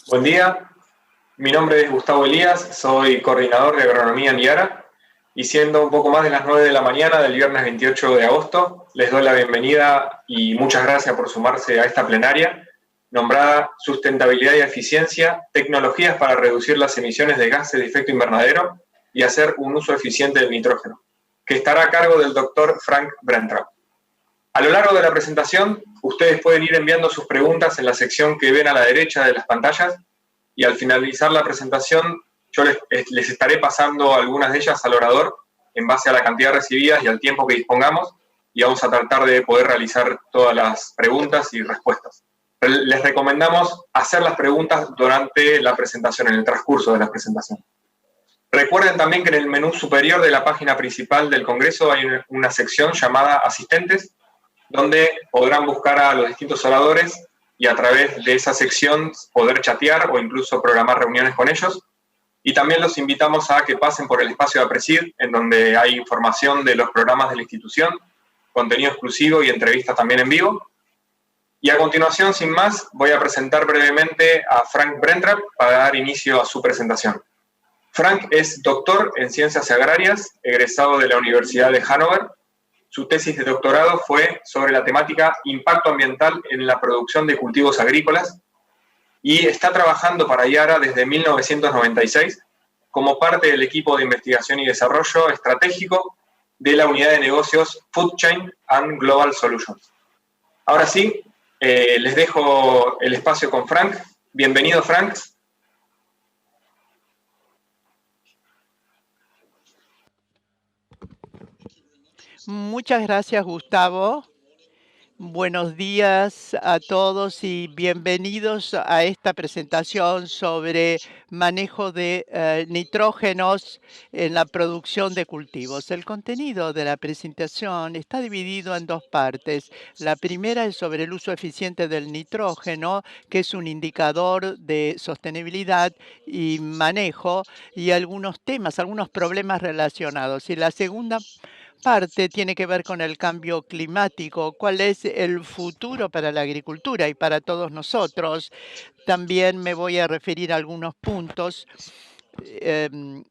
Buen día, mi nombre es Gustavo Elías, soy coordinador de agronomía en IARA y siendo un poco más de las 9 de la mañana del viernes 28 de agosto, les doy la bienvenida y muchas gracias por sumarse a esta plenaria nombrada Sustentabilidad y Eficiencia, tecnologías para reducir las emisiones de gases de efecto invernadero y hacer un uso eficiente del nitrógeno, que estará a cargo del doctor Frank Brentrap. A lo largo de la presentación, ustedes pueden ir enviando sus preguntas en la sección que ven a la derecha de las pantallas y al finalizar la presentación yo les estaré pasando algunas de ellas al orador en base a la cantidad recibidas y al tiempo que dispongamos y vamos a tratar de poder realizar todas las preguntas y respuestas. Les recomendamos hacer las preguntas durante la presentación, en el transcurso de la presentación. Recuerden también que en el menú superior de la página principal del Congreso hay una sección llamada Asistentes, donde podrán buscar a los distintos oradores y a través de esa sección poder chatear o incluso programar reuniones con ellos. Y también los invitamos a que pasen por el espacio de APRESID, en donde hay información de los programas de la institución, contenido exclusivo y entrevistas también en vivo. Y a continuación, sin más, voy a presentar brevemente a Frank Brentrap para dar inicio a su presentación. Frank es doctor en Ciencias Agrarias, egresado de la Universidad de Hannover. Su tesis de doctorado fue sobre la temática impacto ambiental en la producción de cultivos agrícolas y está trabajando para IARA desde 1996 como parte del equipo de investigación y desarrollo estratégico de la unidad de negocios Food Chain and Global Solutions. Ahora sí, les dejo el espacio con Frank. Bienvenido, Frank. Muchas gracias, Gustavo. Buenos días a todos y bienvenidos a esta presentación sobre manejo de nitrógenos en la producción de cultivos. El contenido de la presentación está dividido en dos partes. La primera es sobre el uso eficiente del nitrógeno, que es un indicador de sostenibilidad y manejo, y algunos temas, algunos problemas relacionados. Y la segunda parte tiene que ver con el cambio climático, cuál es el futuro para la agricultura y para todos nosotros. También me voy a referir a algunos puntos en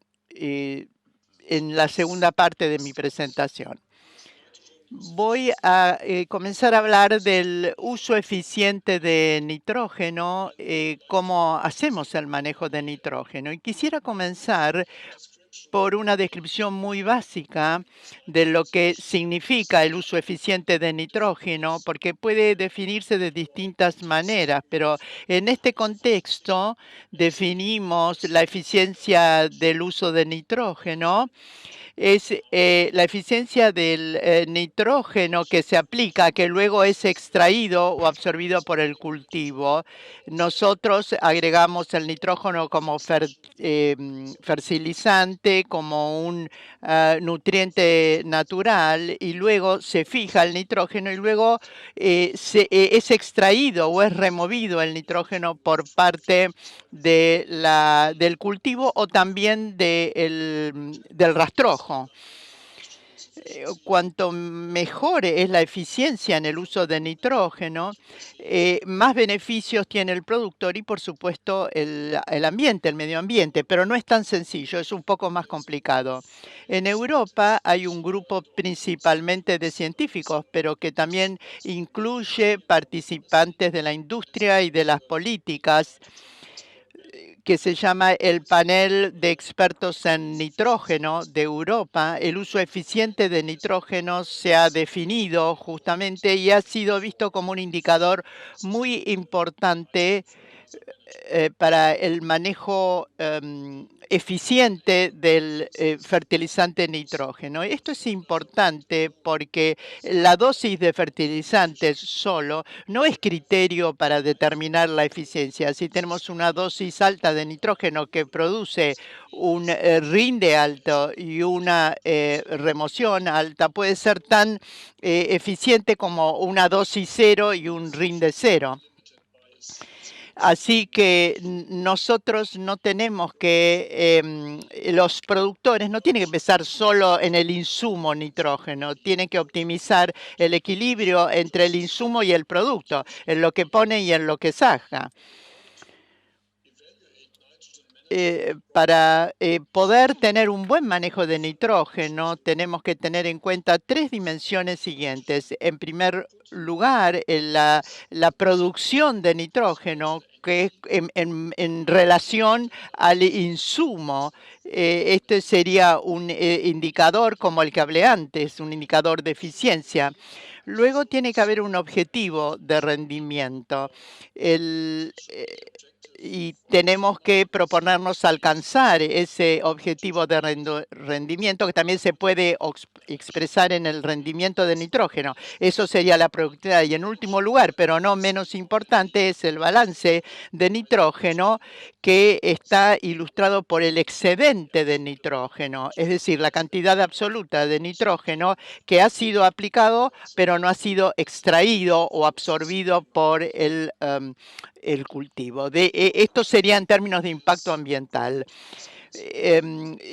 la segunda parte de mi presentación. Voy a comenzar a hablar del uso eficiente de nitrógeno, cómo hacemos el manejo de nitrógeno. Y quisiera comenzar por una descripción muy básica de lo que significa el uso eficiente de nitrógeno, porque puede definirse de distintas maneras, pero en este contexto definimos la eficiencia del uso de nitrógeno. Es la eficiencia del nitrógeno que se aplica, que luego es extraído o absorbido por el cultivo. Nosotros agregamos el nitrógeno como fertilizante, como un nutriente natural, y luego se fija el nitrógeno y luego es extraído o es removido el nitrógeno por parte del cultivo o también del rastrojo. Cuanto mejor es la eficiencia en el uso de nitrógeno, más beneficios tiene el productor y, por supuesto, el ambiente, el medio ambiente, pero no es tan sencillo, es un poco más complicado. En Europa hay un grupo principalmente de científicos, pero que también incluye participantes de la industria y de las políticas, que se llama el Panel de Expertos en Nitrógeno de Europa. El uso eficiente de nitrógeno se ha definido justamente y ha sido visto como un indicador muy importante para el manejo eficiente del fertilizante nitrógeno. Esto es importante porque la dosis de fertilizantes solo no es criterio para determinar la eficiencia. Si tenemos una dosis alta de nitrógeno que produce un rinde alto y una remoción alta, puede ser tan eficiente como una dosis cero y un rinde cero. Así que nosotros no tenemos que, los productores no tienen que pensar solo en el insumo nitrógeno, tienen que optimizar el equilibrio entre el insumo y el producto, en lo que pone y en lo que saca. Para poder tener un buen manejo de nitrógeno, tenemos que tener en cuenta tres dimensiones siguientes. En primer lugar, la producción de nitrógeno, que es en relación al insumo. Este sería un indicador como el que hablé antes, un indicador de eficiencia. Luego tiene que haber un objetivo de rendimiento. Y tenemos que proponernos alcanzar ese objetivo de rendimiento, que también se puede expresar en el rendimiento de nitrógeno. Eso sería la productividad. Y en último lugar, pero no menos importante, es el balance de nitrógeno, que está ilustrado por el excedente de nitrógeno, es decir, la cantidad absoluta de nitrógeno que ha sido aplicado, pero no ha sido extraído o absorbido por el cultivo. Esto sería en términos de impacto ambiental.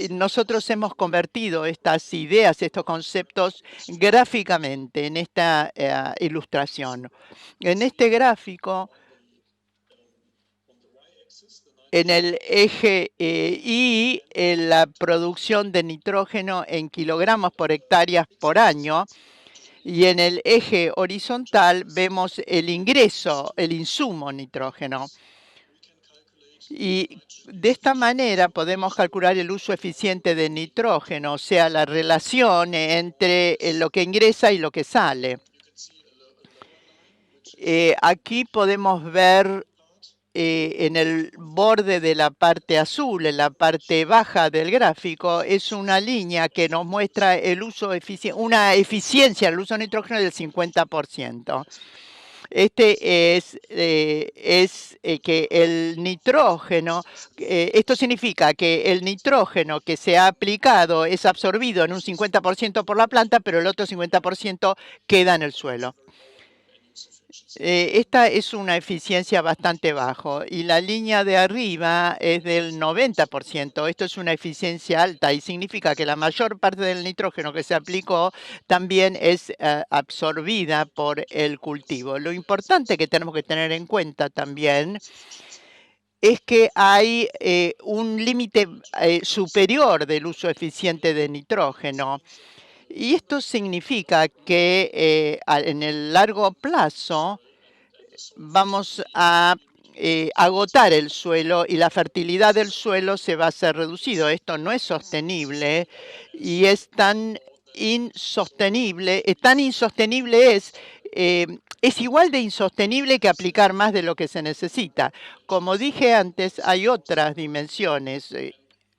Nosotros hemos convertido estas ideas, estos conceptos gráficamente en esta ilustración. En este gráfico, en el eje Y, la producción de nitrógeno en kilogramos por hectáreas por año, y en el eje horizontal vemos el ingreso, el insumo nitrógeno. Y de esta manera podemos calcular el uso eficiente de nitrógeno, o sea, la relación entre lo que ingresa y lo que sale. Aquí podemos ver en el borde de la parte azul, en la parte baja del gráfico, es una línea que nos muestra el uso eficiente, una eficiencia del uso de nitrógeno del 50%. Este es que el nitrógeno, esto significa que el nitrógeno que se ha aplicado es absorbido en un 50% por la planta, pero el otro 50% queda en el suelo. Esta es una eficiencia bastante baja y la línea de arriba es del 90%. Esto es una eficiencia alta y significa que la mayor parte del nitrógeno que se aplicó también es absorbida por el cultivo. Lo importante que tenemos que tener en cuenta también es que hay un límite superior del uso eficiente de nitrógeno. Y esto significa que en el largo plazo vamos a agotar el suelo y la fertilidad del suelo se va a ser reducido. Esto no es sostenible y es tan insostenible, es igual de insostenible que aplicar más de lo que se necesita. Como dije antes, hay otras dimensiones,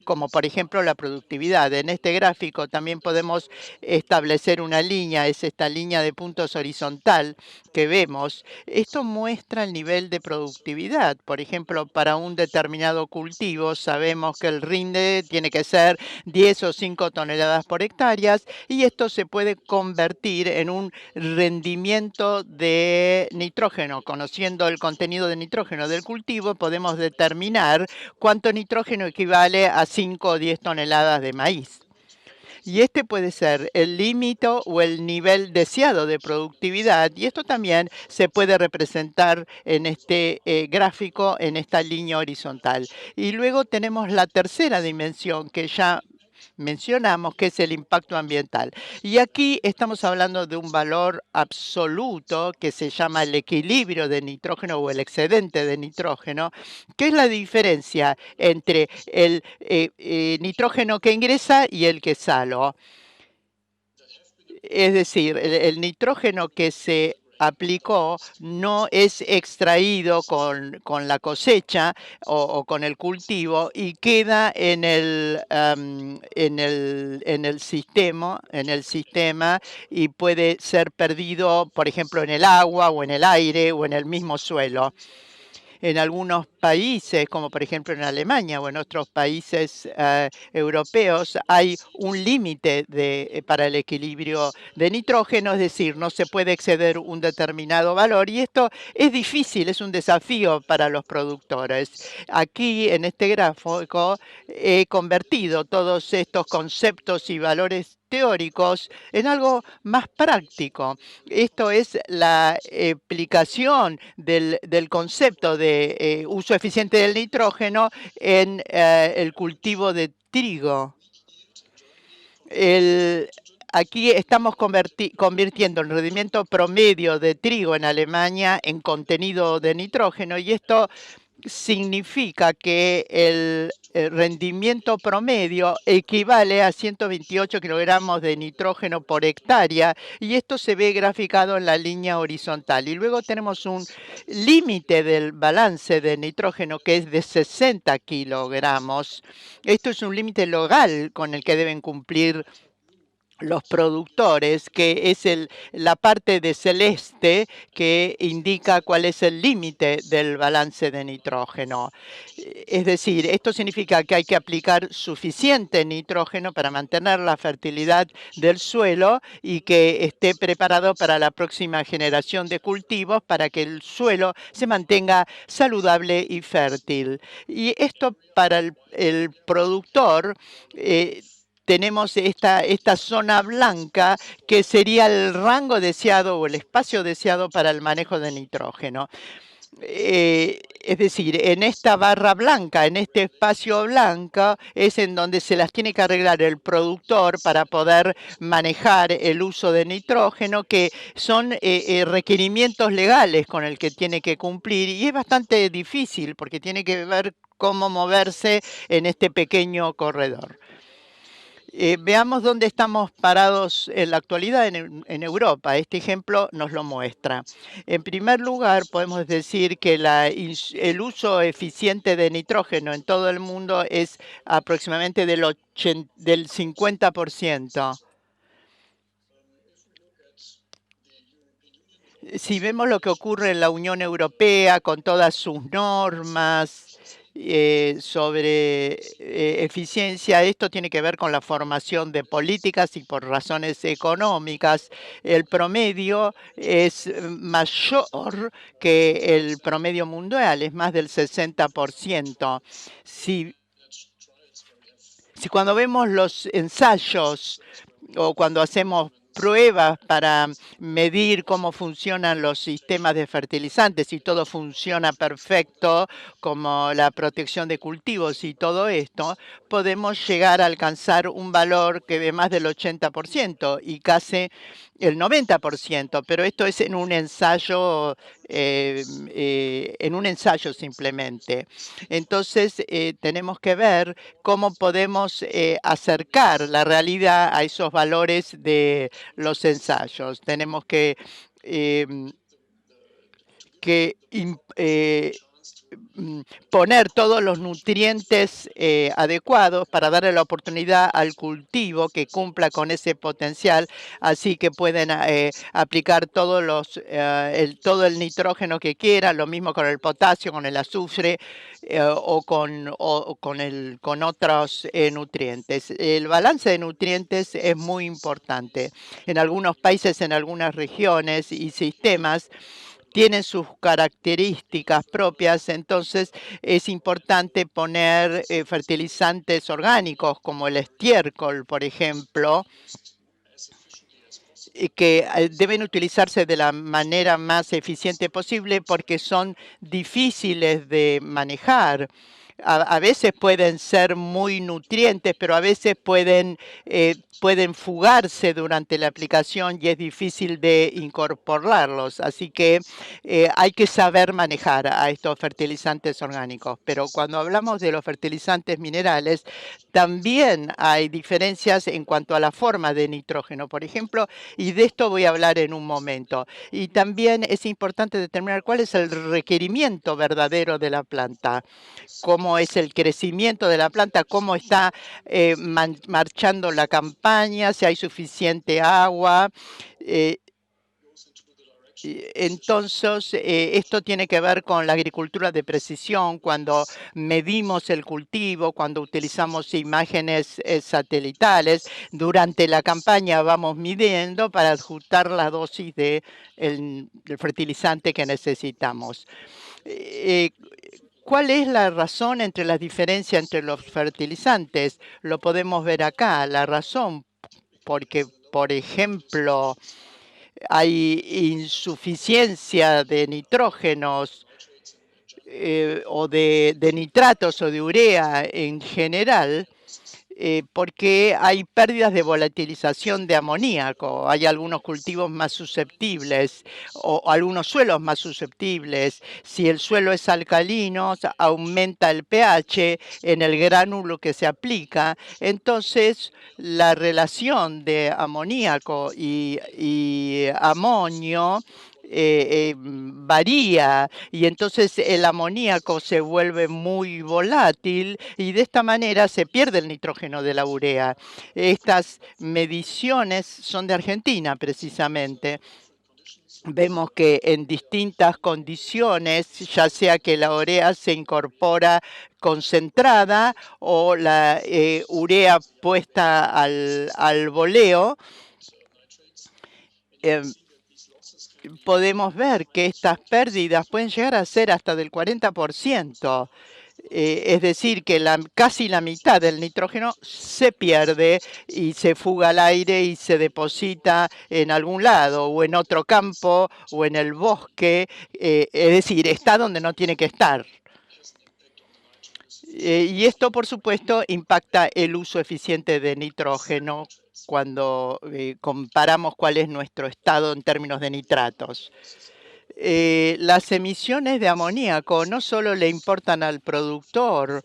como por ejemplo la productividad. En este gráfico también podemos establecer una línea, es esta línea de puntos horizontal que vemos. Esto muestra el nivel de productividad. Por ejemplo, para un determinado cultivo sabemos que el rinde tiene que ser 10 o 5 toneladas por hectárea y esto se puede convertir en un rendimiento de nitrógeno. Conociendo el contenido de nitrógeno del cultivo, podemos determinar cuánto nitrógeno equivale a 5 o 10 toneladas de maíz. Y este puede ser el límite o el nivel deseado de productividad. Y esto también se puede representar en este gráfico, en esta línea horizontal. Y luego tenemos la tercera dimensión que ya mencionamos, que es el impacto ambiental. Y aquí estamos hablando de un valor absoluto que se llama el equilibrio de nitrógeno o el excedente de nitrógeno, que es la diferencia entre el nitrógeno que ingresa y el que sale. Es decir, el nitrógeno que se aplicó no es extraído con la cosecha o con el cultivo y queda en el sistema y puede ser perdido, por ejemplo, en el agua o en el aire o en el mismo suelo. En algunos países, como por ejemplo en Alemania o en otros países europeos, hay un límite para el equilibrio de nitrógeno, es decir, no se puede exceder un determinado valor y esto es difícil, es un desafío para los productores. Aquí en este gráfico he convertido todos estos conceptos y valores teóricos en algo más práctico. Esto es la aplicación del concepto de uso eficiente del nitrógeno en el cultivo de trigo. Aquí estamos convirtiendo el rendimiento promedio de trigo en Alemania en contenido de nitrógeno, y esto significa que el rendimiento promedio equivale a 128 kilogramos de nitrógeno por hectárea, y esto se ve graficado en la línea horizontal. Y luego tenemos un límite del balance de nitrógeno que es de 60 kilogramos. Esto es un límite legal con el que deben cumplir los productores, que es la parte de celeste que indica cuál es el límite del balance de nitrógeno. Es decir, esto significa que hay que aplicar suficiente nitrógeno para mantener la fertilidad del suelo y que esté preparado para la próxima generación de cultivos, para que el suelo se mantenga saludable y fértil. Y esto para el productor, tenemos esta zona blanca que sería el rango deseado o el espacio deseado para el manejo de nitrógeno. Es decir, en esta barra blanca, en este espacio blanco, es en donde se las tiene que arreglar el productor para poder manejar el uso de nitrógeno, que son requerimientos legales con el que tiene que cumplir, y es bastante difícil porque tiene que ver cómo moverse en este pequeño corredor. Veamos dónde estamos parados en la actualidad en Europa. Este ejemplo nos lo muestra. En primer lugar, podemos decir que el uso eficiente de nitrógeno en todo el mundo es aproximadamente del 50%. Si vemos lo que ocurre en la Unión Europea con todas sus normas sobre eficiencia, esto tiene que ver con la formación de políticas, y por razones económicas el promedio es mayor que el promedio mundial, es más del 60%. Si cuando vemos los ensayos o cuando hacemos pruebas para medir cómo funcionan los sistemas de fertilizantes, y todo funciona perfecto, como la protección de cultivos y todo esto, podemos llegar a alcanzar un valor que ve más del 80% y casi el 90%, pero esto es en un ensayo simplemente. Entonces, tenemos que ver cómo podemos acercar la realidad a esos valores de los ensayos. Tenemos que poner todos los nutrientes adecuados para darle la oportunidad al cultivo que cumpla con ese potencial, así que pueden aplicar todo el nitrógeno que quieran, lo mismo con el potasio, con el azufre o con otros nutrientes. El balance de nutrientes es muy importante. En algunos países, en algunas regiones y sistemas, tienen sus características propias, entonces es importante poner fertilizantes orgánicos como el estiércol, por ejemplo, que deben utilizarse de la manera más eficiente posible porque son difíciles de manejar. A veces pueden ser muy nutrientes, pero a veces pueden fugarse durante la aplicación y es difícil de incorporarlos. Así que hay que saber manejar a estos fertilizantes orgánicos. Pero cuando hablamos de los fertilizantes minerales, también hay diferencias en cuanto a la forma de nitrógeno, por ejemplo, y de esto voy a hablar en un momento. Y también es importante determinar cuál es el requerimiento verdadero de la planta, cómo es el crecimiento de la planta, cómo está marchando la campaña, si hay suficiente agua. Entonces, esto tiene que ver con la agricultura de precisión, cuando medimos el cultivo, cuando utilizamos imágenes satelitales. Durante la campaña vamos midiendo para ajustar la dosis del fertilizante que necesitamos. ¿Cuál es la razón entre las diferencias entre los fertilizantes? Lo podemos ver acá. La razón porque, por ejemplo, hay insuficiencia de nitrógenos o de nitratos o de urea en general, porque hay pérdidas de volatilización de amoníaco. Hay algunos cultivos más susceptibles o algunos suelos más susceptibles. Si el suelo es alcalino, aumenta el pH en el gránulo que se aplica. Entonces, la relación de amoníaco y amonio varía y entonces el amoníaco se vuelve muy volátil y de esta manera se pierde el nitrógeno de la urea. Estas mediciones son de Argentina precisamente. Vemos que en distintas condiciones, ya sea que la urea se incorpora concentrada o la urea puesta al voleo, podemos ver que estas pérdidas pueden llegar a ser hasta del 40%. Es decir, que casi la mitad del nitrógeno se pierde y se fuga al aire y se deposita en algún lado o en otro campo o en el bosque. Es decir, está donde no tiene que estar. Y esto, por supuesto, impacta el uso eficiente de nitrógeno cuando comparamos cuál es nuestro estado en términos de nitratos. Las emisiones de amoníaco no solo le importan al productor,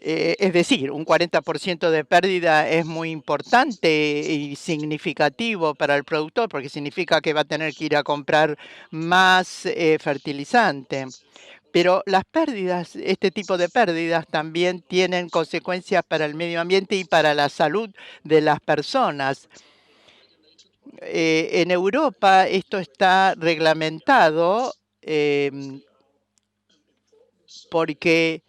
es decir, un 40% de pérdida es muy importante y significativo para el productor porque significa que va a tener que ir a comprar más fertilizante. Pero las pérdidas, este tipo de pérdidas también tienen consecuencias para el medio ambiente y para la salud de las personas. En Europa esto está reglamentado porque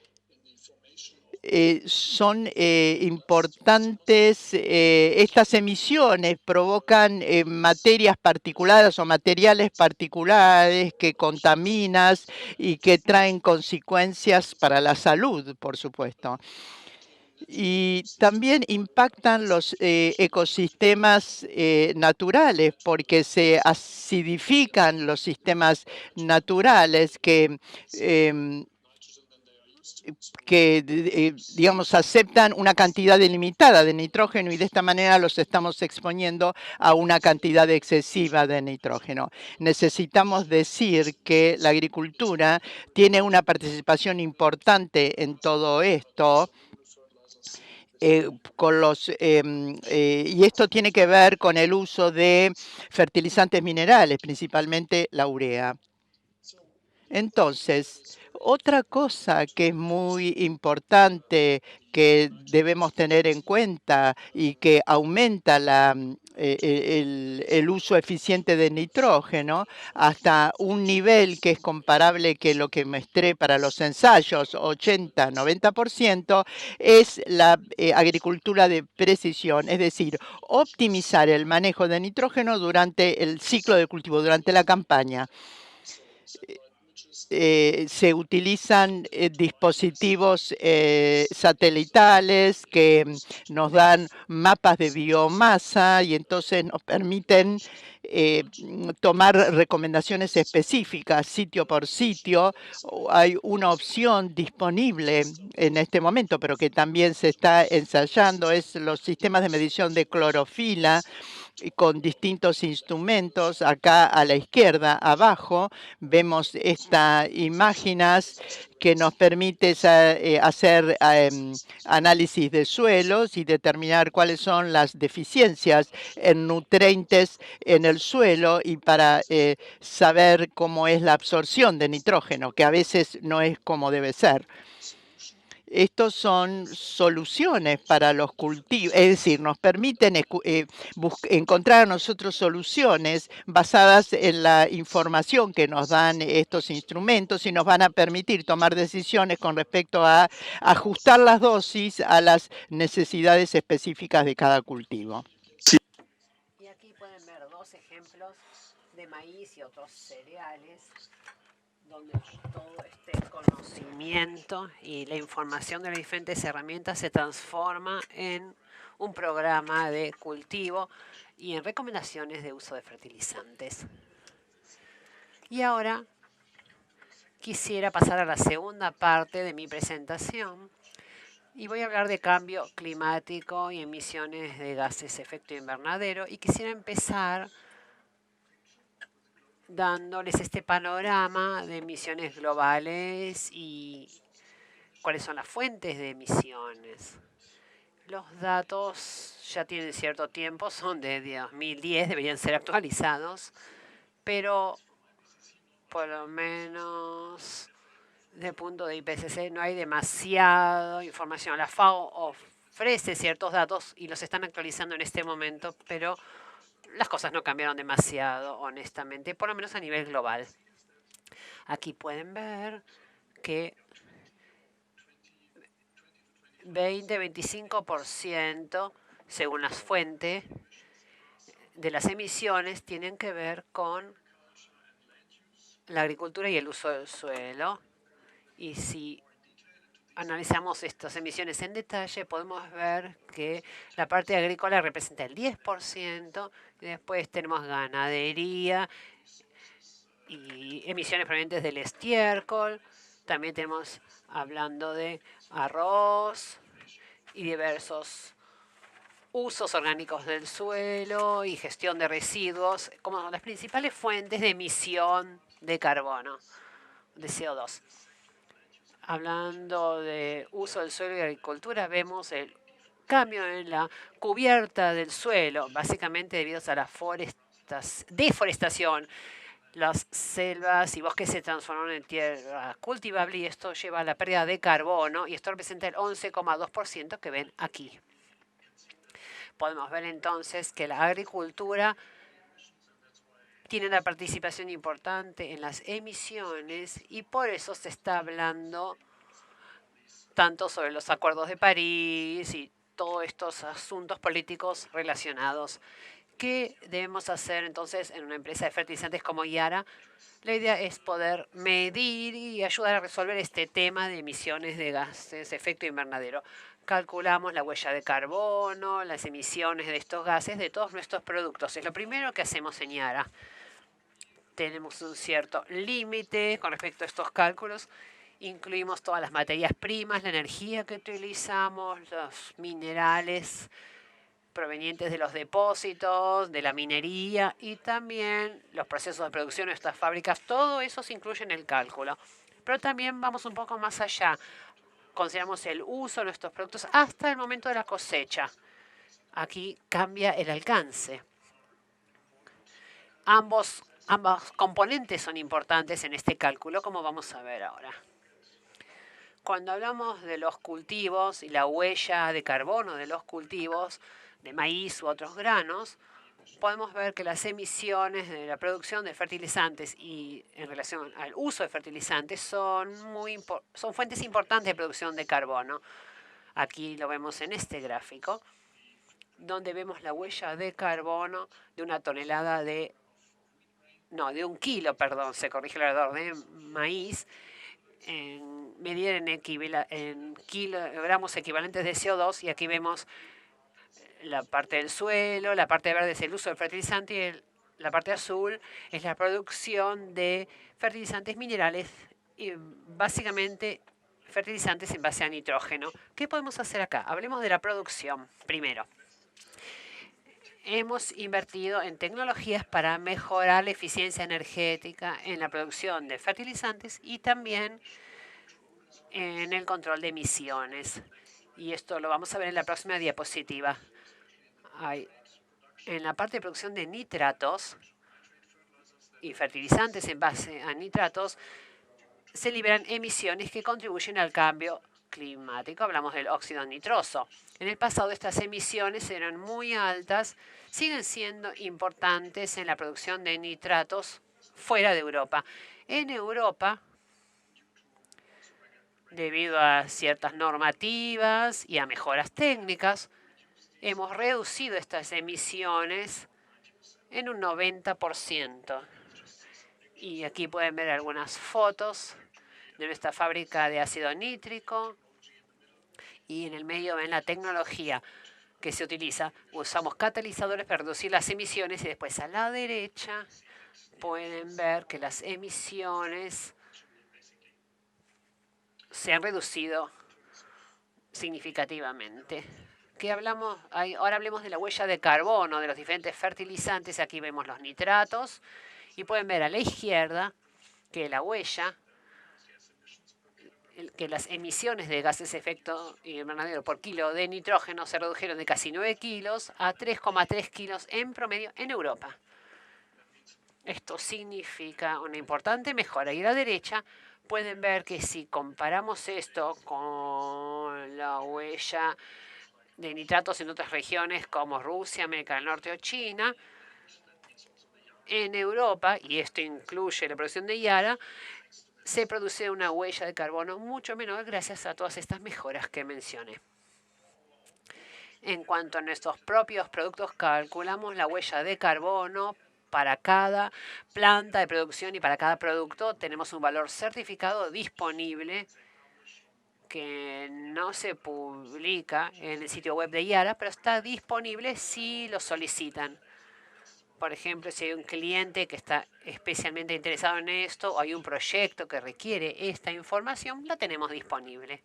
son importantes, estas emisiones provocan materias particulares o materiales particulares que contaminan y que traen consecuencias para la salud, por supuesto. Y también impactan los ecosistemas naturales porque se acidifican los sistemas naturales que digamos, aceptan una cantidad delimitada de nitrógeno y de esta manera los estamos exponiendo a una cantidad excesiva de nitrógeno. Necesitamos decir que la agricultura tiene una participación importante en todo esto. Y esto tiene que ver con el uso de fertilizantes minerales, principalmente la urea. Entonces, otra cosa que es muy importante que debemos tener en cuenta y que aumenta el uso eficiente de nitrógeno hasta un nivel que es comparable que lo que mostré para los ensayos, 80-90%, es la agricultura de precisión, es decir, optimizar el manejo de nitrógeno durante el ciclo de cultivo, durante la campaña. Se utilizan dispositivos satelitales que nos dan mapas de biomasa y entonces nos permiten tomar recomendaciones específicas sitio por sitio. Hay una opción disponible en este momento, pero que también se está ensayando, es los sistemas de medición de clorofila con distintos instrumentos. Acá a la izquierda, abajo, vemos estas imágenes que nos permite hacer análisis de suelos y determinar cuáles son las deficiencias en nutrientes en el suelo y para saber cómo es la absorción de nitrógeno, que a veces no es como debe ser. Estos son soluciones para los cultivos, es decir, nos permiten encontrar a nosotros soluciones basadas en la información que nos dan estos instrumentos y nos van a permitir tomar decisiones con respecto a ajustar las dosis a las necesidades específicas de cada cultivo. Y aquí pueden ver dos ejemplos de maíz y otros cereales donde todo este conocimiento y la información de las diferentes herramientas se transforma en un programa de cultivo y en recomendaciones de uso de fertilizantes. Y ahora quisiera pasar a la segunda parte de mi presentación y voy a hablar de cambio climático y emisiones de gases de efecto invernadero y quisiera empezar dándoles este panorama de emisiones globales y cuáles son las fuentes de emisiones. Los datos ya tienen cierto tiempo, son de 2010, deberían ser actualizados, pero por lo menos desde el punto de IPCC no hay demasiada información. La FAO ofrece ciertos datos y los están actualizando en este momento, pero las cosas no cambiaron demasiado, honestamente, por lo menos a nivel global. Aquí pueden ver que 20-25%, según las fuentes, de las emisiones tienen que ver con la agricultura y el uso del suelo. Y si analizamos estas emisiones en detalle, podemos ver que la parte agrícola representa el 10%, y después tenemos ganadería y emisiones provenientes del estiércol. También tenemos hablando de arroz y diversos usos orgánicos del suelo y gestión de residuos como las principales fuentes de emisión de carbono, de CO2. Hablando de uso del suelo y agricultura, vemos el cambio en la cubierta del suelo, básicamente debido a la deforestación. Las selvas y bosques se transformaron en tierra cultivable y esto lleva a la pérdida de carbono y esto representa el 11,2% que ven aquí. Podemos ver entonces que la agricultura tiene una participación importante en las emisiones y por eso se está hablando tanto sobre los acuerdos de París y todos estos asuntos políticos relacionados. ¿Qué debemos hacer entonces en una empresa de fertilizantes como Yara? La idea es poder medir y ayudar a resolver este tema de emisiones de gases de efecto invernadero. Calculamos la huella de carbono, las emisiones de estos gases de todos nuestros productos. Es lo primero que hacemos en Yara. Tenemos un cierto límite con respecto a estos cálculos. Incluimos todas las materias primas, la energía que utilizamos, los minerales provenientes de los depósitos, de la minería y también los procesos de producción de estas fábricas. Todo eso se incluye en el cálculo. Pero también vamos un poco más allá. Consideramos el uso de nuestros productos hasta el momento de la cosecha. Aquí cambia el alcance. Ambos componentes son importantes en este cálculo, como vamos a ver ahora. Cuando hablamos de los cultivos y la huella de carbono de los cultivos, de maíz u otros granos, podemos ver que las emisiones de la producción de fertilizantes y en relación al uso de fertilizantes son fuentes importantes de producción de carbono. Aquí lo vemos en este gráfico, donde vemos la huella de carbono de una tonelada de maíz, medir en kilogramos equivalentes de CO2, y aquí vemos la parte del suelo, la parte verde es el uso del fertilizante y la parte azul es la producción de fertilizantes minerales y básicamente fertilizantes en base a nitrógeno. ¿Qué podemos hacer acá? Hablemos de la producción primero. Hemos invertido en tecnologías para mejorar la eficiencia energética en la producción de fertilizantes y también en el control de emisiones. Y esto lo vamos a ver en la próxima diapositiva. En la parte de producción de nitratos y fertilizantes en base a nitratos, se liberan emisiones que contribuyen al cambio climático. Hablamos del óxido nitroso. En el pasado estas emisiones eran muy altas, siguen siendo importantes en la producción de nitratos fuera de Europa. En Europa, debido a ciertas normativas y a mejoras técnicas, hemos reducido estas emisiones en un 90%. Y aquí pueden ver algunas fotos de nuestra fábrica de ácido nítrico. Y en el medio ven la tecnología. que se utiliza. Usamos catalizadores para reducir las emisiones y después a la derecha pueden ver que las emisiones se han reducido significativamente. Ahora hablemos de la huella de carbono de los diferentes fertilizantes. Aquí vemos los nitratos y pueden ver a la izquierda que la huella, que las emisiones de gases de efecto invernadero por kilo de nitrógeno se redujeron de casi 9 kilos a 3,3 kilos en promedio en Europa. Esto significa una importante mejora. Y a la derecha pueden ver que si comparamos esto con la huella de nitratos en otras regiones como Rusia, América del Norte o China, en Europa, y esto incluye la producción de Yara, se produce una huella de carbono mucho menor gracias a todas estas mejoras que mencioné. En cuanto a nuestros propios productos, calculamos la huella de carbono para cada planta de producción y para cada producto. Tenemos un valor certificado disponible que no se publica en el sitio web de Yara, pero está disponible si lo solicitan. Por ejemplo, si hay un cliente que está especialmente interesado en esto o hay un proyecto que requiere esta información, la tenemos disponible.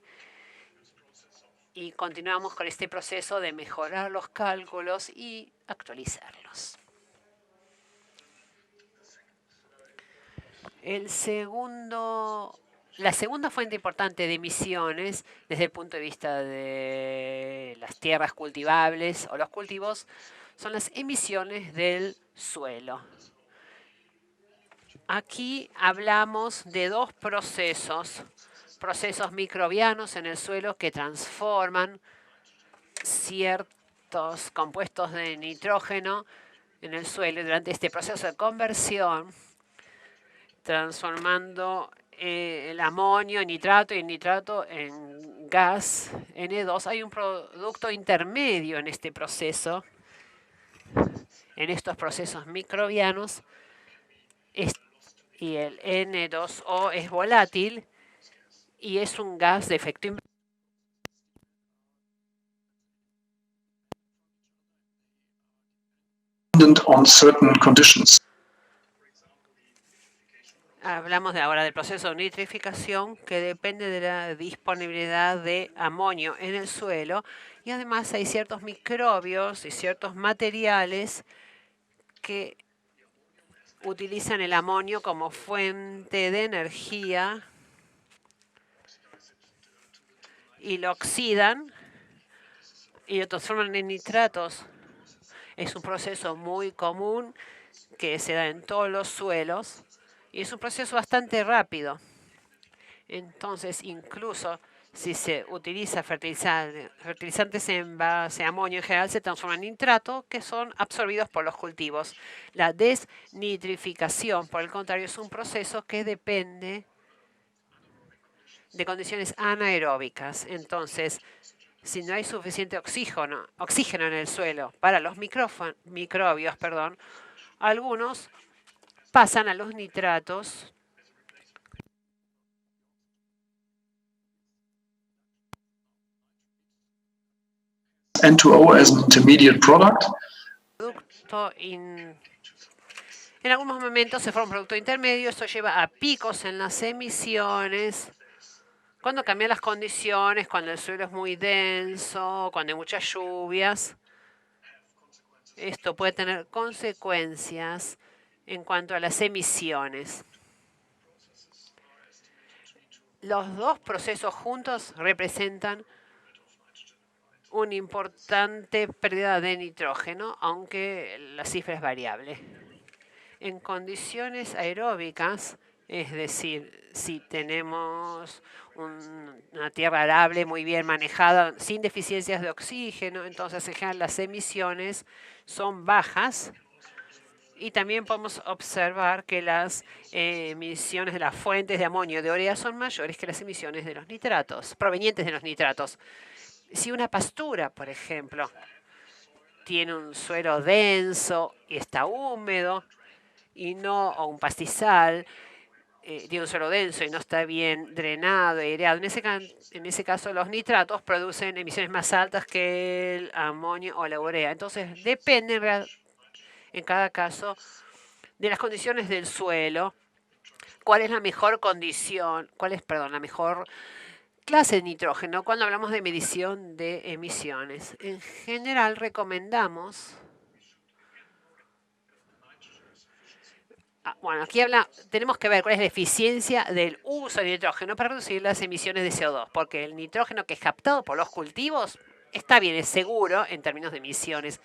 Y continuamos con este proceso de mejorar los cálculos y actualizarlos. La segunda fuente importante de emisiones desde el punto de vista de las tierras cultivables o los cultivos son las emisiones del suelo. Aquí hablamos de dos procesos microbianos en el suelo que transforman ciertos compuestos de nitrógeno en el suelo. Durante este proceso de conversión, transformando el amonio en nitrato y el nitrato en gas N2, hay un producto intermedio en este proceso, en estos procesos microbianos, y el N2O es volátil y es un gas de efecto invernadero. On certain conditions. Hablamos ahora del proceso de nitrificación que depende de la disponibilidad de amonio en el suelo y además hay ciertos microbios y ciertos materiales que utilizan el amonio como fuente de energía y lo oxidan y lo transforman en nitratos. Es un proceso muy común que se da en todos los suelos y es un proceso bastante rápido. Entonces, incluso si se utiliza fertilizantes en base a amonio en general, se transforman en nitrato que son absorbidos por los cultivos. La desnitrificación, por el contrario, es un proceso que depende de condiciones anaeróbicas. Entonces, si no hay suficiente oxígeno en el suelo para los microbios, algunos pasan a los nitratos N2O as an intermediate product. En algunos momentos se forma un producto intermedio. Esto lleva a picos en las emisiones cuando cambian las condiciones, cuando el suelo es muy denso, cuando hay muchas lluvias. Esto puede tener consecuencias en cuanto a las emisiones. Los dos procesos juntos representan una importante pérdida de nitrógeno, aunque la cifra es variable. En condiciones aeróbicas, es decir, si tenemos una tierra arable muy bien manejada, sin deficiencias de oxígeno, entonces en general las emisiones son bajas. Y también podemos observar que las emisiones de las fuentes de amonio y de urea son mayores que las emisiones de los nitratos, provenientes de los nitratos. Si una pastura, por ejemplo, tiene un suelo denso y está húmedo, o un pastizal, tiene un suelo denso y no está bien drenado y aireado, en ese caso los nitratos producen emisiones más altas que el amonio o la urea. Entonces depende en cada caso de las condiciones del suelo, cuál es la mejor condición, la mejor clase de nitrógeno cuando hablamos de medición de emisiones. En general recomendamos... Bueno, aquí tenemos que ver cuál es la eficiencia del uso de nitrógeno para reducir las emisiones de CO2, porque el nitrógeno que es captado por los cultivos está bien, es seguro en términos de emisiones,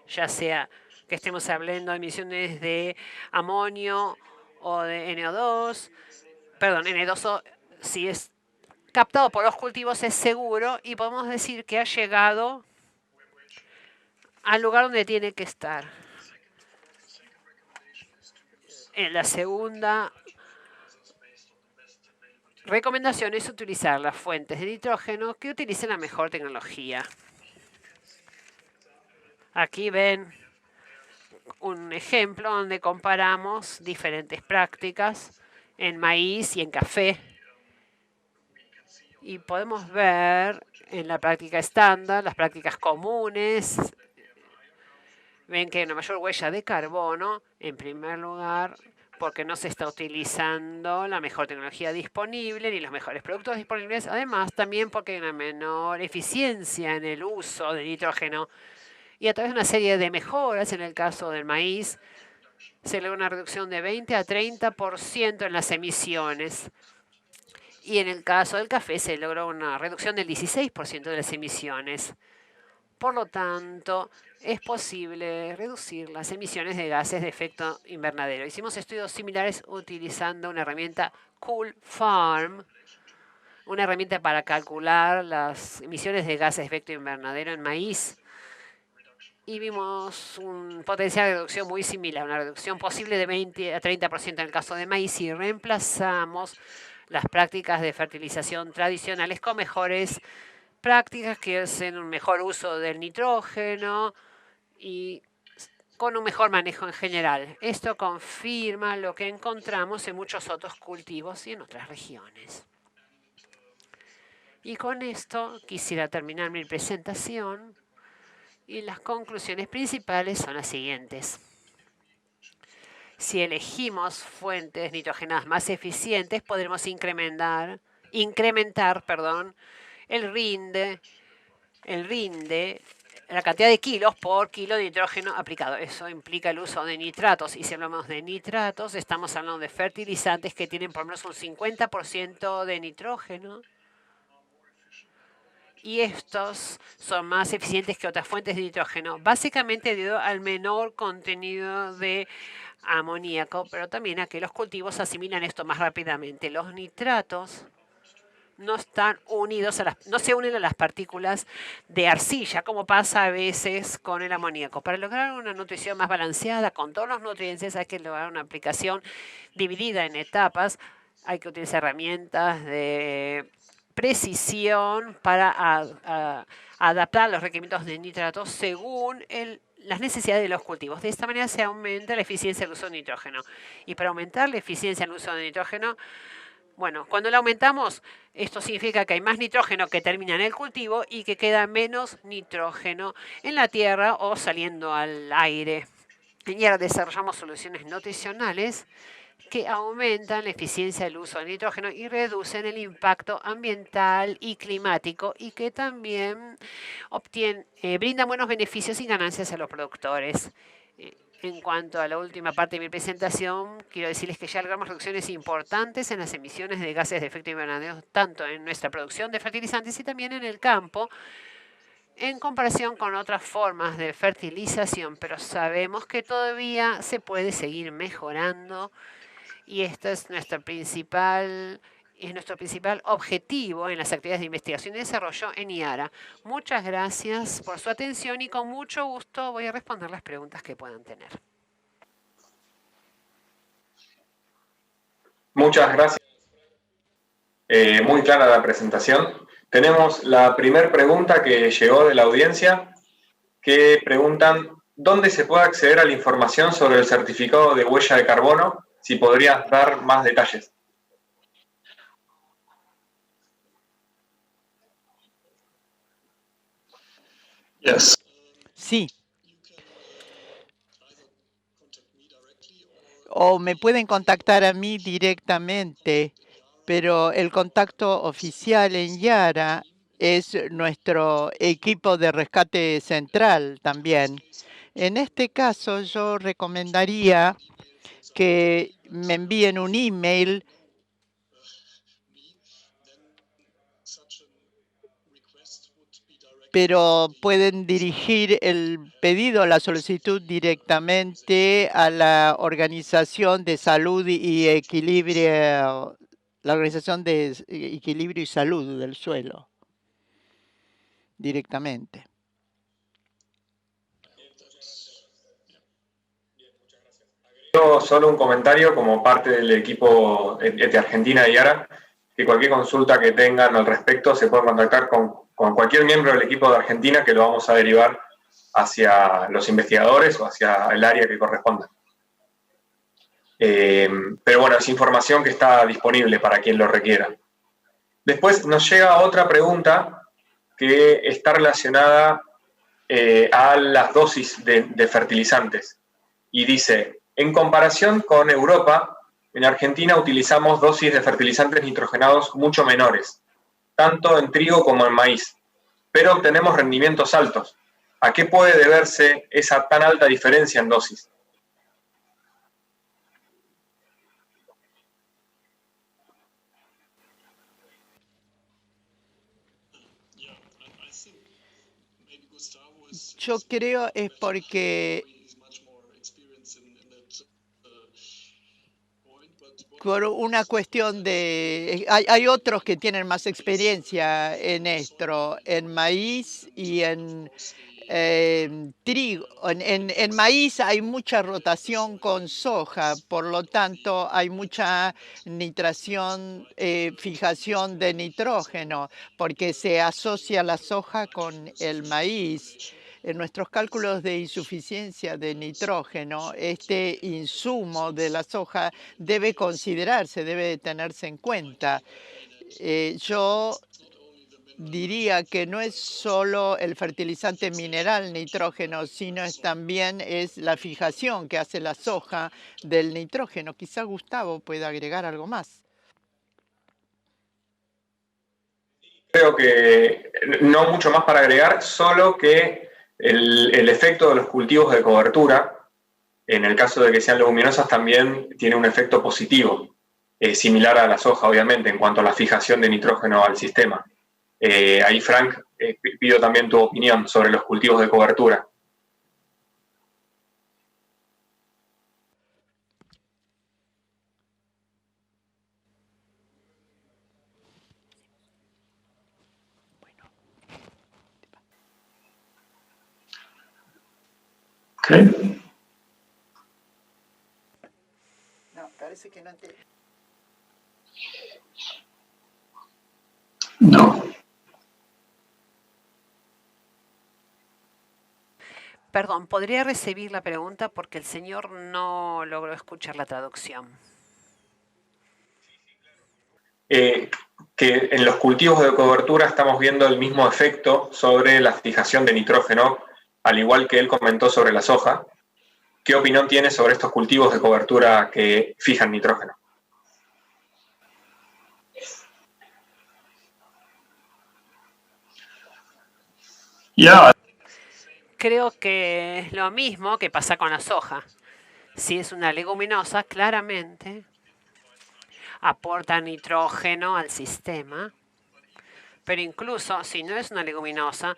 ya sea que estemos hablando de emisiones de amonio o de NO2, perdón, N2O, si es captado por los cultivos es seguro y podemos decir que ha llegado al lugar donde tiene que estar. En la segunda recomendación es utilizar las fuentes de nitrógeno que utilicen la mejor tecnología. Aquí ven un ejemplo donde comparamos diferentes prácticas en maíz y en café. Y podemos ver en la práctica estándar, las prácticas comunes. Ven que hay una mayor huella de carbono, en primer lugar, porque no se está utilizando la mejor tecnología disponible ni los mejores productos disponibles. Además, también porque hay una menor eficiencia en el uso de nitrógeno. Y a través de una serie de mejoras, en el caso del maíz, se logra una reducción de 20 a 30% en las emisiones. Y en el caso del café se logró una reducción del 16% de las emisiones. Por lo tanto, es posible reducir las emisiones de gases de efecto invernadero. Hicimos estudios similares utilizando una herramienta Cool Farm, una herramienta para calcular las emisiones de gases de efecto invernadero en maíz. Y vimos un potencial de reducción muy similar, una reducción posible de 20 a 30% en el caso de maíz, y reemplazamos las prácticas de fertilización tradicionales con mejores prácticas que hacen un mejor uso del nitrógeno y con un mejor manejo en general. Esto confirma lo que encontramos en muchos otros cultivos y en otras regiones. Y con esto quisiera terminar mi presentación y las conclusiones principales son las siguientes. Si elegimos fuentes nitrogenadas más eficientes, podremos incrementar el rinde, la cantidad de kilos por kilo de nitrógeno aplicado. Eso implica el uso de nitratos. Y si hablamos de nitratos, estamos hablando de fertilizantes que tienen por lo menos un 50% de nitrógeno. Y estos son más eficientes que otras fuentes de nitrógeno, básicamente debido al menor contenido de amoníaco, pero también a que los cultivos asimilan esto más rápidamente. Los nitratos no se unen a las partículas de arcilla, como pasa a veces con el amoníaco. Para lograr una nutrición más balanceada con todos los nutrientes hay que lograr una aplicación dividida en etapas. Hay que utilizar herramientas de precisión para adaptar los requerimientos de nitratos según las necesidades de los cultivos. De esta manera se aumenta la eficiencia del uso de nitrógeno. Y para aumentar la eficiencia del uso de nitrógeno, bueno, cuando la aumentamos, esto significa que hay más nitrógeno que termina en el cultivo y que queda menos nitrógeno en la tierra o saliendo al aire. Y ahora desarrollamos soluciones nutricionales que aumentan la eficiencia del uso de nitrógeno y reducen el impacto ambiental y climático, y que también brindan buenos beneficios y ganancias a los productores. En cuanto a la última parte de mi presentación, quiero decirles que ya logramos reducciones importantes en las emisiones de gases de efecto invernadero, tanto en nuestra producción de fertilizantes y también en el campo, en comparación con otras formas de fertilización, pero sabemos que todavía se puede seguir mejorando, y este es nuestro principal objetivo en las actividades de investigación y desarrollo en IARA. Muchas gracias por su atención y con mucho gusto voy a responder las preguntas que puedan tener. Muchas gracias. Muy clara la presentación. Tenemos la primera pregunta que llegó de la audiencia, que preguntan: ¿dónde se puede acceder a la información sobre el certificado de huella de carbono? Si podrías dar más detalles. Yes. Sí. O me pueden contactar a mí directamente, pero el contacto oficial en Yara es nuestro equipo de rescate central también. En este caso, yo recomendaría que me envíen un email, pero pueden dirigir el pedido, la solicitud directamente a la Organización de Salud y Equilibrio, la Organización de Equilibrio y Salud del Suelo, directamente. Solo un comentario como parte del equipo de Argentina de Yara, que cualquier consulta que tengan al respecto se pueden contactar con cualquier miembro del equipo de Argentina, que lo vamos a derivar hacia los investigadores o hacia el área que corresponda. Pero bueno, es información que está disponible para quien lo requiera. Después nos llega otra pregunta que está relacionada a las dosis de fertilizantes. Y dice, en comparación con Europa, en Argentina utilizamos dosis de fertilizantes nitrogenados mucho menores, tanto en trigo como en maíz, pero obtenemos rendimientos altos. ¿A qué puede deberse esa tan alta diferencia en dosis? Yo creo es porque por una cuestión de... Hay otros que tienen más experiencia en esto, en maíz y en trigo. En maíz hay mucha rotación con soja, por lo tanto hay mucha nitración, fijación de nitrógeno, porque se asocia la soja con el maíz. En nuestros cálculos de insuficiencia de nitrógeno, este insumo de la soja debe considerarse, debe tenerse en cuenta. Yo diría que no es solo el fertilizante mineral nitrógeno, sino también es la fijación que hace la soja del nitrógeno. Quizá Gustavo pueda agregar algo más. Creo que no mucho más para agregar, solo que el efecto de los cultivos de cobertura, en el caso de que sean leguminosas, también tiene un efecto positivo, similar a la soja, obviamente, en cuanto a la fijación de nitrógeno al sistema. Ahí, Frank, pido también tu opinión sobre los cultivos de cobertura. Okay. No, parece que no entiendo. No. Perdón, ¿podría recibir la pregunta? Porque el señor no logró escuchar la traducción. Que en los cultivos de cobertura estamos viendo el mismo efecto sobre la fijación de nitrógeno, al igual que él comentó sobre la soja. ¿Qué opinión tiene sobre estos cultivos de cobertura que fijan nitrógeno? Yeah. Creo que es lo mismo que pasa con la soja. Si es una leguminosa, claramente aporta nitrógeno al sistema, pero incluso si no es una leguminosa,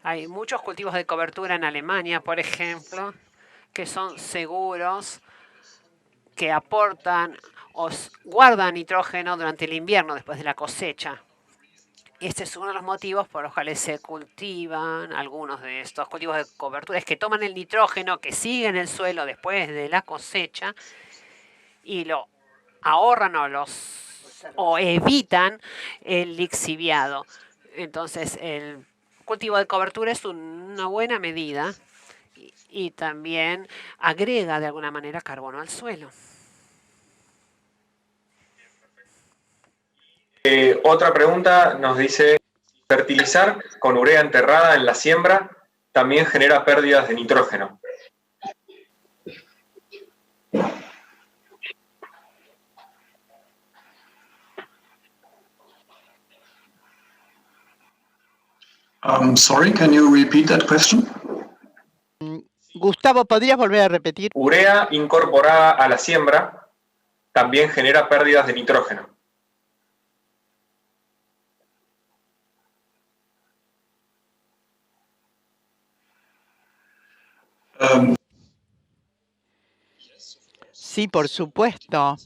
hay muchos cultivos de cobertura en Alemania, por ejemplo, que son seguros, que aportan o guardan nitrógeno durante el invierno después de la cosecha. Este es uno de los motivos por los cuales se cultivan algunos de estos cultivos de cobertura, es que toman el nitrógeno que sigue en el suelo después de la cosecha y lo ahorran o evitan el lixiviado. Entonces, el cultivo de cobertura es una buena medida y también agrega de alguna manera carbono al suelo. Otra pregunta nos dice, ¿fertilizar con urea enterrada en la siembra también genera pérdidas de nitrógeno. Sorry, can you repeat that question? Gustavo, ¿podrías volver a repetir? Urea incorporada a la siembra también genera pérdidas de nitrógeno. Sí, por supuesto.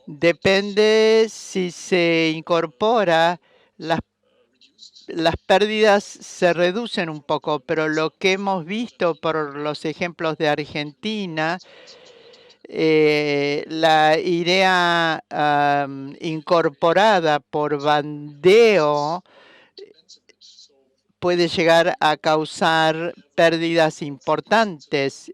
Depende si se incorpora, las pérdidas se reducen un poco, pero lo que hemos visto por los ejemplos de Argentina, la idea incorporada por bandeo puede llegar a causar pérdidas importantes.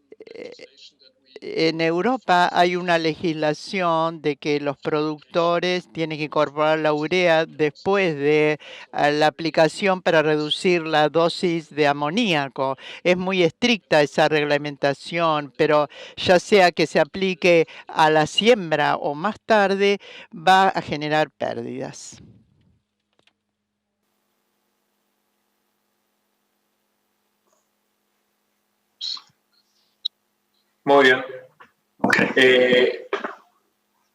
En Europa hay una legislación de que los productores tienen que incorporar la urea después de la aplicación para reducir la dosis de amoníaco. Es muy estricta esa reglamentación, pero ya sea que se aplique a la siembra o más tarde, va a generar pérdidas. Muy bien. Okay.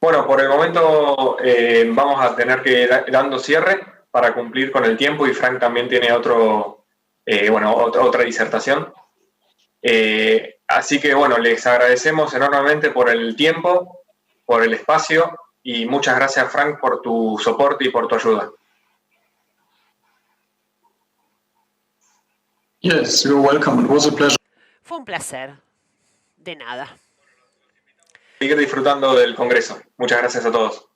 Bueno, por el momento vamos a tener que ir dando cierre para cumplir con el tiempo y Frank también tiene otra disertación. Así que bueno, les agradecemos enormemente por el tiempo, por el espacio y muchas gracias, Frank, por tu soporte y por tu ayuda. Yes, you're welcome. It was a pleasure. Fue un placer. De nada. Seguir disfrutando del Congreso. Muchas gracias a todos.